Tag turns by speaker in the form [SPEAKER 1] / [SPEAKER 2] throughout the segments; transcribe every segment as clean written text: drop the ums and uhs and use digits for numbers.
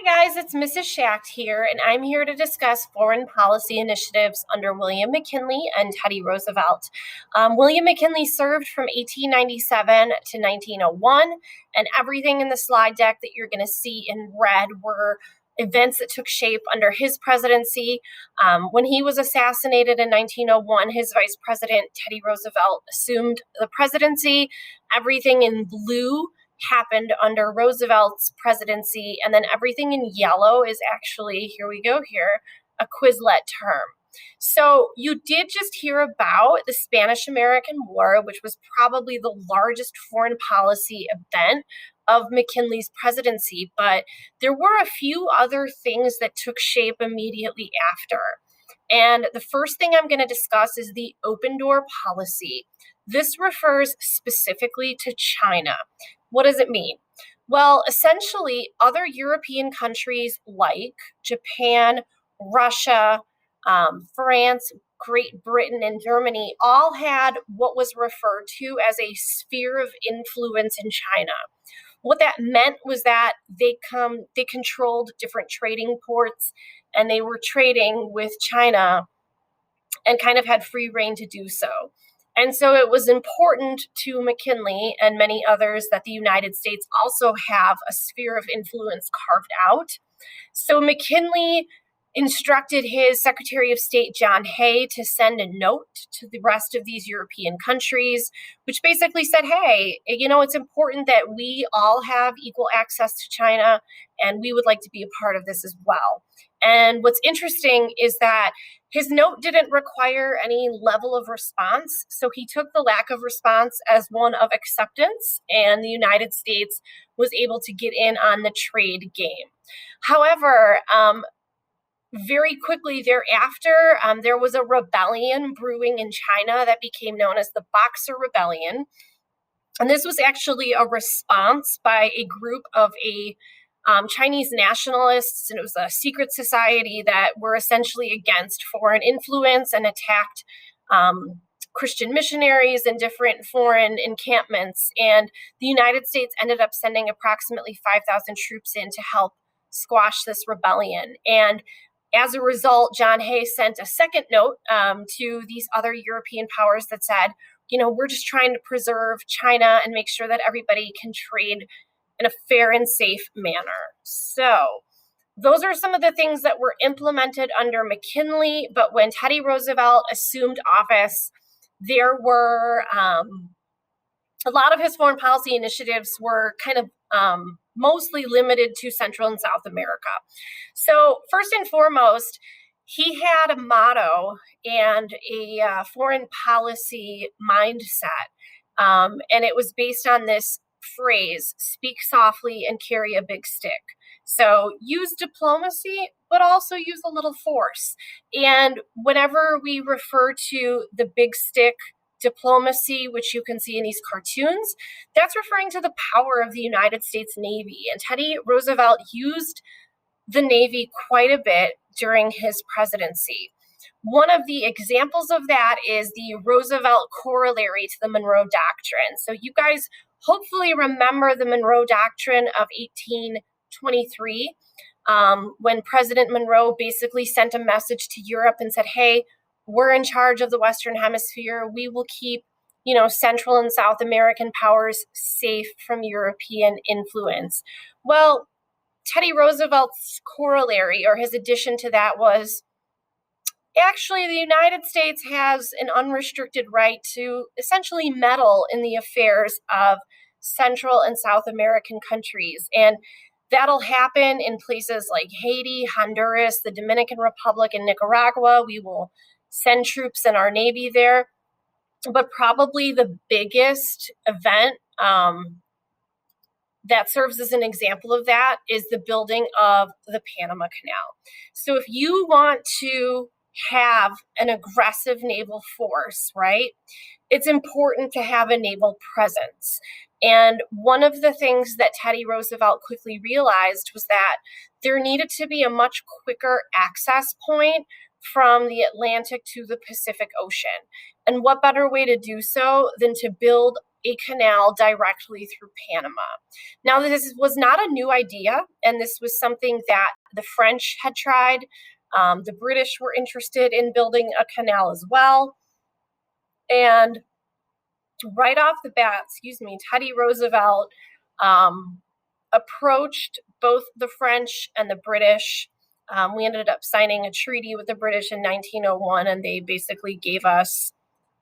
[SPEAKER 1] Hi guys, it's Mrs. Schacht here, and I'm here to discuss foreign policy initiatives under William McKinley and Teddy Roosevelt. William McKinley served from 1897 to 1901, and everything in the slide deck that you're going to see in red were events that took shape under his presidency. When he was assassinated in 1901, his vice president, Teddy Roosevelt, assumed the presidency. Everything in blue happened under Roosevelt's presidency, and then everything in yellow is actually, here we go here, a Quizlet term. So you did just hear about the Spanish-American War, which was probably the largest foreign policy event of McKinley's presidency, but there were a few other things that took shape immediately after. And the first thing I'm going to discuss is the open door policy. This refers specifically to China. What does it mean? Well, essentially, other European countries like Japan, Russia, France, Great Britain, and Germany all had what was referred to as a sphere of influence in China. What that meant was that they controlled different trading ports, and they were trading with China and kind of had free reign to do so. And so it was important to McKinley and many others that the United States also have a sphere of influence carved out. So McKinley instructed his Secretary of State, John Hay, to send a note to the rest of these European countries, which basically said, hey, it's important that we all have equal access to China, and we would like to be a part of this as well. And what's interesting is that his note didn't require any level of response, so he took the lack of response as one of acceptance, and the United States was able to get in on the trade game. However, very quickly thereafter, there was a rebellion brewing in China that became known as the Boxer Rebellion. And this was actually a response by a group of Chinese nationalists, and it was a secret society that were essentially against foreign influence and attacked Christian missionaries and different foreign encampments. And the United States ended up sending approximately 5,000 troops in to help squash this rebellion. And as a result, John Hay sent a second note to these other European powers that said, we're just trying to preserve China and make sure that everybody can trade in a fair and safe manner. So those are some of the things that were implemented under McKinley, but when Teddy Roosevelt assumed office, there were a lot of his foreign policy initiatives were kind of mostly limited to Central and South America. So first and foremost, he had a motto and a foreign policy mindset, and it was based on this phrase, speak softly and carry a big stick. So use diplomacy, but also use a little force. And whenever we refer to the big stick diplomacy, which you can see in these cartoons, that's referring to the power of the United States Navy. And Teddy Roosevelt used the Navy quite a bit during his presidency. One of the examples of that is the Roosevelt corollary to the Monroe Doctrine. So you guys hopefully remember the Monroe Doctrine of 1823, when President Monroe basically sent a message to Europe and said, hey, we're in charge of the Western Hemisphere. We will keep, Central and South American powers safe from European influence. Well, Teddy Roosevelt's corollary, or his addition to that, was actually the United States has an unrestricted right to essentially meddle in the affairs of Central and South American countries. And that'll happen in places like Haiti, Honduras, the Dominican Republic, and Nicaragua. We will send troops in our Navy there. But probably the biggest event that serves as an example of that is the building of the Panama Canal. So if you want to have an aggressive naval force, right, it's important to have a naval presence. And one of the things that Teddy Roosevelt quickly realized was that there needed to be a much quicker access point from the Atlantic to the Pacific Ocean. And what better way to do so than to build a canal directly through Panama. Now, this was not a new idea, and this was something that the French had tried. The British were interested in building a canal as well. And right off the bat, Teddy Roosevelt approached both the French and the British. We ended up signing a treaty with the British in 1901, and they basically gave us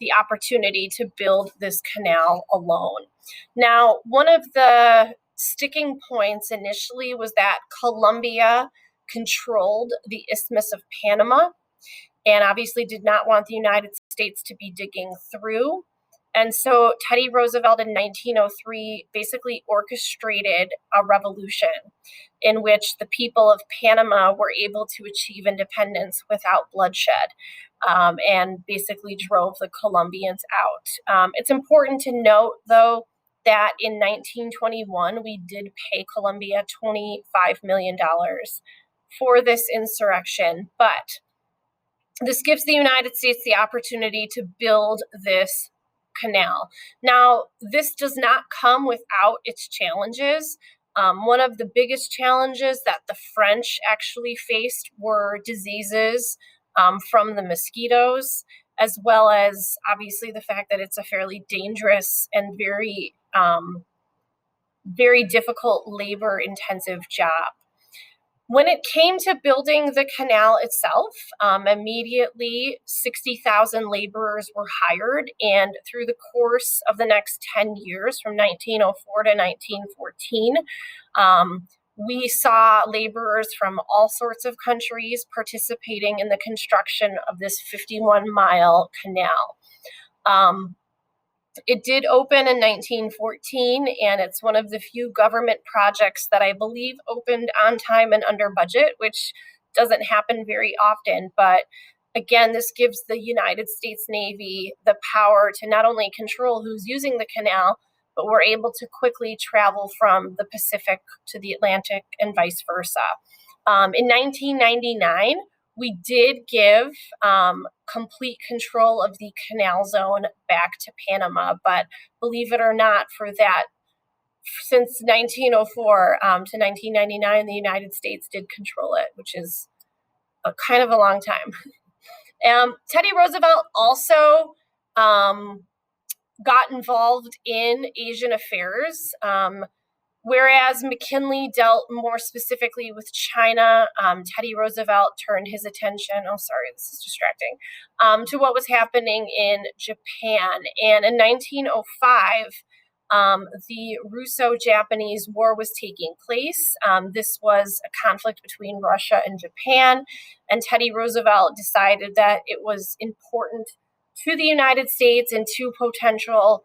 [SPEAKER 1] the opportunity to build this canal alone. Now, one of the sticking points initially was that Colombia controlled the Isthmus of Panama and obviously did not want the United States to be digging through. And so Teddy Roosevelt in 1903 basically orchestrated a revolution in which the people of Panama were able to achieve independence without bloodshed, and basically drove the Colombians out. It's important to note, though, that in 1921, we did pay Colombia $25 million for this insurrection, but this gives the United States the opportunity to build this canal. Now, this does not come without its challenges. One of the biggest challenges that the French actually faced were diseases from the mosquitoes, as well as obviously the fact that it's a fairly dangerous and very difficult labor-intensive job. When it came to building the canal itself, immediately 60,000 laborers were hired, and through the course of the next 10 years, from 1904 to 1914, we saw laborers from all sorts of countries participating in the construction of this 51-mile canal. It did open in 1914, and it's one of the few government projects that I believe opened on time and under budget, which doesn't happen very often. But again, this gives the United States Navy the power to not only control who's using the canal, but we're able to quickly travel from the Pacific to the Atlantic and vice versa. In 1999, we did give complete control of the canal zone back to Panama, but believe it or not, for that, since 1904 to 1999, the United States did control it, which is a kind of a long time. Teddy Roosevelt also got involved in Asian affairs. Whereas McKinley dealt more specifically with China, Teddy Roosevelt turned his attention, this is distracting, to what was happening in Japan. And in 1905, the Russo-Japanese War was taking place. This was a conflict between Russia and Japan, and Teddy Roosevelt decided that it was important to the United States and to potential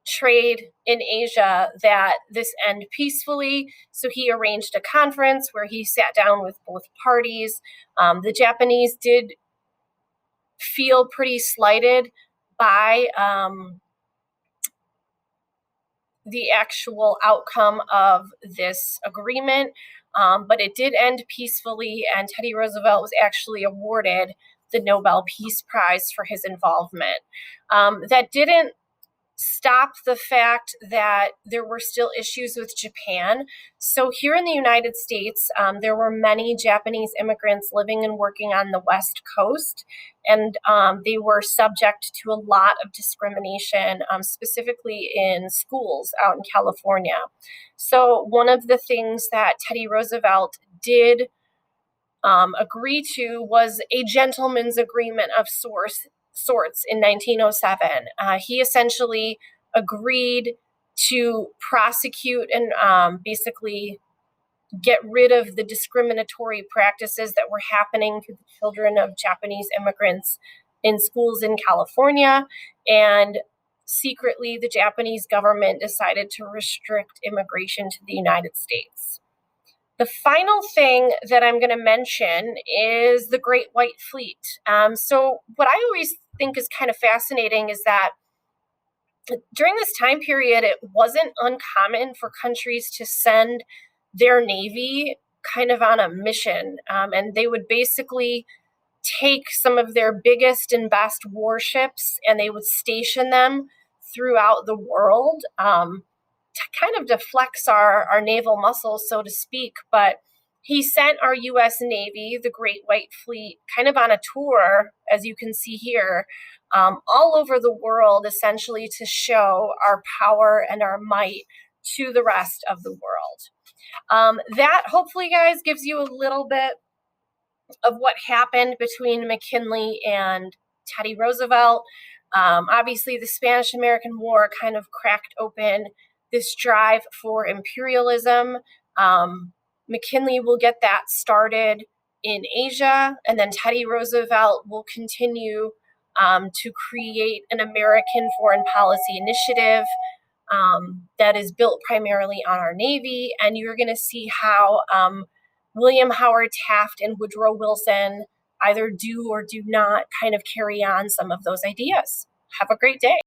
[SPEAKER 1] trade in Asia that this end peacefully. So he arranged a conference where he sat down with both parties. The Japanese did feel pretty slighted by the actual outcome of this agreement, but it did end peacefully, and Teddy Roosevelt was actually awarded the Nobel Peace Prize for his involvement. That didn't stop the fact that there were still issues with Japan. So here in the United States, there were many Japanese immigrants living and working on the West Coast, and they were subject to a lot of discrimination, specifically in schools out in California. So one of the things that Teddy Roosevelt did agree to was a gentleman's agreement of sorts in 1907. He essentially agreed to prosecute and basically get rid of the discriminatory practices that were happening to the children of Japanese immigrants in schools in California. And secretly, the Japanese government decided to restrict immigration to the United States. The final thing that I'm going to mention is the Great White Fleet. So what I always think is kind of fascinating is that during this time period, it wasn't uncommon for countries to send their navy kind of on a mission, and they would basically take some of their biggest and best warships and they would station them throughout the world, kind of deflects our naval muscles, so to speak. But he sent our U.S. Navy, the Great White Fleet, kind of on a tour, as you can see here, all over the world, essentially to show our power and our might to the rest of the world. That hopefully, guys, gives you a little bit of what happened between McKinley and Teddy Roosevelt. Obviously, the Spanish-American War kind of cracked open this drive for imperialism. McKinley will get that started in Asia, and then Teddy Roosevelt will continue to create an American foreign policy initiative that is built primarily on our Navy. And you're going to see how William Howard Taft and Woodrow Wilson either do or do not kind of carry on some of those ideas. Have a great day.